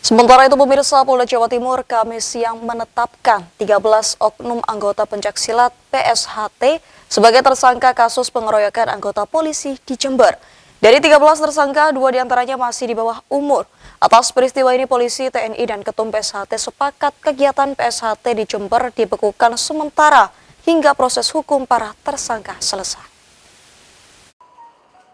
Sementara itu pemirsa, Polda Jawa Timur Kamis siang menetapkan 13 oknum anggota pencaksilat PSHT sebagai tersangka kasus pengeroyokan anggota polisi di Jember. Dari 13 tersangka, 2 diantaranya masih di bawah umur. Atas peristiwa ini, polisi, TNI, dan Ketum PSHT sepakat kegiatan PSHT di Jember dibekukan sementara hingga proses hukum para tersangka selesai.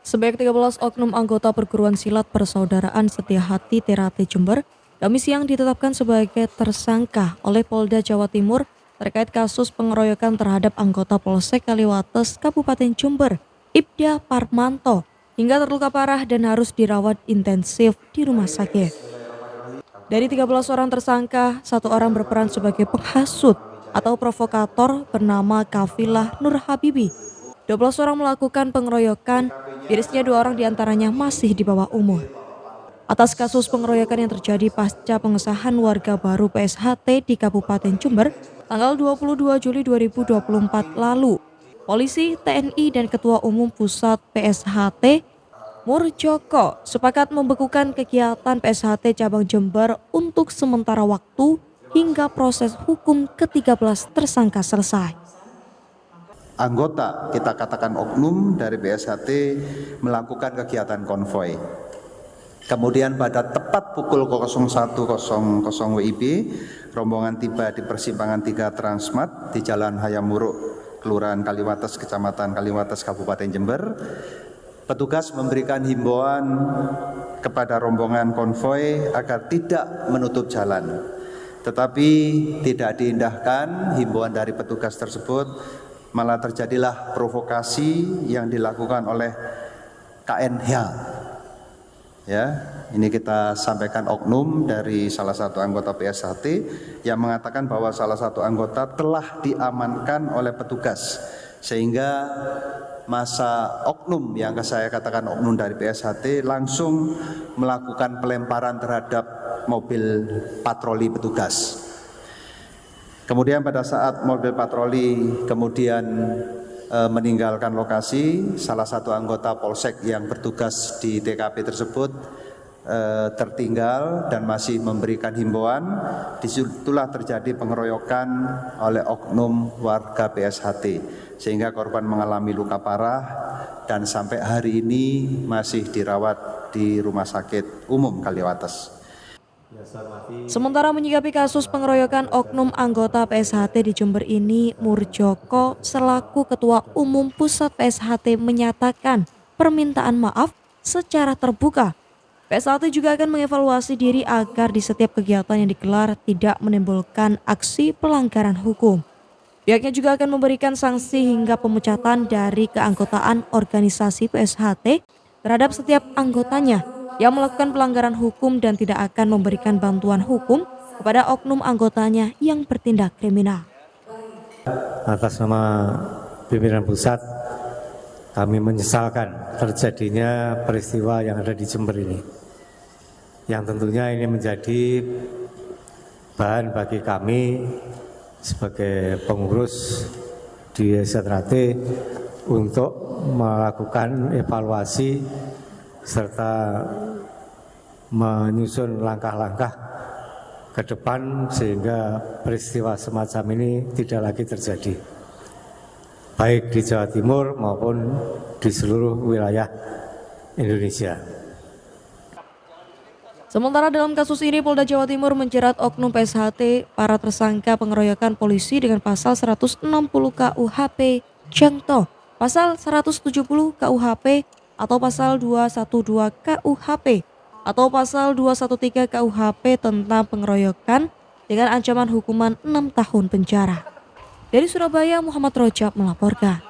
Sebanyak 13 oknum anggota perguruan silat Persaudaraan Setia Hati Terate Jember Kamis siang ditetapkan sebagai tersangka oleh Polda Jawa Timur terkait kasus pengeroyokan terhadap anggota Polsek Kaliwates Kabupaten Jember, Ibda Parmanto, hingga terluka parah dan harus dirawat intensif di rumah sakit. Dari 13 orang tersangka, 1 orang berperan sebagai penghasut atau provokator bernama Kafilah Nur Habibi. 12 orang melakukan pengeroyokan, mirisnya 2 orang diantaranya masih di bawah umur. Atas kasus pengeroyokan yang terjadi pasca pengesahan warga baru PSHT di Kabupaten Jember tanggal 22 Juli 2024 lalu, polisi, TNI, dan Ketua Umum Pusat PSHT Murjoko sepakat membekukan kegiatan PSHT Cabang Jember untuk sementara waktu hingga proses hukum ke-13 tersangka selesai. Anggota, kita katakan oknum dari PSHT melakukan kegiatan konvoi. Kemudian pada tepat pukul 01.00 WIB, rombongan tiba di persimpangan 3 Transmart di Jalan Hayam Wuruk, Kelurahan Kaliwates, Kecamatan Kaliwates, Kabupaten Jember. Petugas memberikan himbauan kepada rombongan konvoi agar tidak menutup jalan. Tetapi tidak diindahkan himbauan dari petugas tersebut, malah terjadilah provokasi yang dilakukan oleh KNH. Ya, ini kita sampaikan oknum dari salah satu anggota PSHT yang mengatakan bahwa salah satu anggota telah diamankan oleh petugas, sehingga masa oknum yang saya katakan oknum dari PSHT langsung melakukan pelemparan terhadap mobil patroli petugas. Kemudian pada saat mobil patroli kemudian meninggalkan lokasi, salah satu anggota Polsek yang bertugas di TKP tersebut tertinggal dan masih memberikan himbauan. Disitulah terjadi pengeroyokan oleh oknum warga PSHT sehingga korban mengalami luka parah dan sampai hari ini masih dirawat di Rumah Sakit Umum Kaliwates. Sementara menyikapi kasus pengeroyokan oknum anggota PSHT di Jember ini, Murjoko selaku Ketua Umum Pusat PSHT menyatakan permintaan maaf secara terbuka. PSHT juga akan mengevaluasi diri agar di setiap kegiatan yang digelar tidak menimbulkan aksi pelanggaran hukum. Pihaknya juga akan memberikan sanksi hingga pemecatan dari keanggotaan organisasi PSHT terhadap setiap anggotanya yang melakukan pelanggaran hukum dan tidak akan memberikan bantuan hukum kepada oknum anggotanya yang bertindak kriminal. Atas nama pimpinan pusat, kami menyesalkan terjadinya peristiwa yang ada di Jember ini. Yang tentunya ini menjadi bahan bagi kami sebagai pengurus di STRT untuk melakukan evaluasi serta menyusun langkah-langkah ke depan sehingga peristiwa semacam ini tidak lagi terjadi, baik di Jawa Timur maupun di seluruh wilayah Indonesia. Sementara dalam kasus ini, Polda Jawa Timur menjerat oknum PSHT para tersangka pengeroyokan polisi dengan pasal 160 KUHP Jangto, pasal 170 KUHP atau pasal 212 KUHP atau pasal 213 KUHP tentang pengeroyokan dengan ancaman hukuman 6 tahun penjara. Dari Surabaya, Muhammad Rojab melaporkan.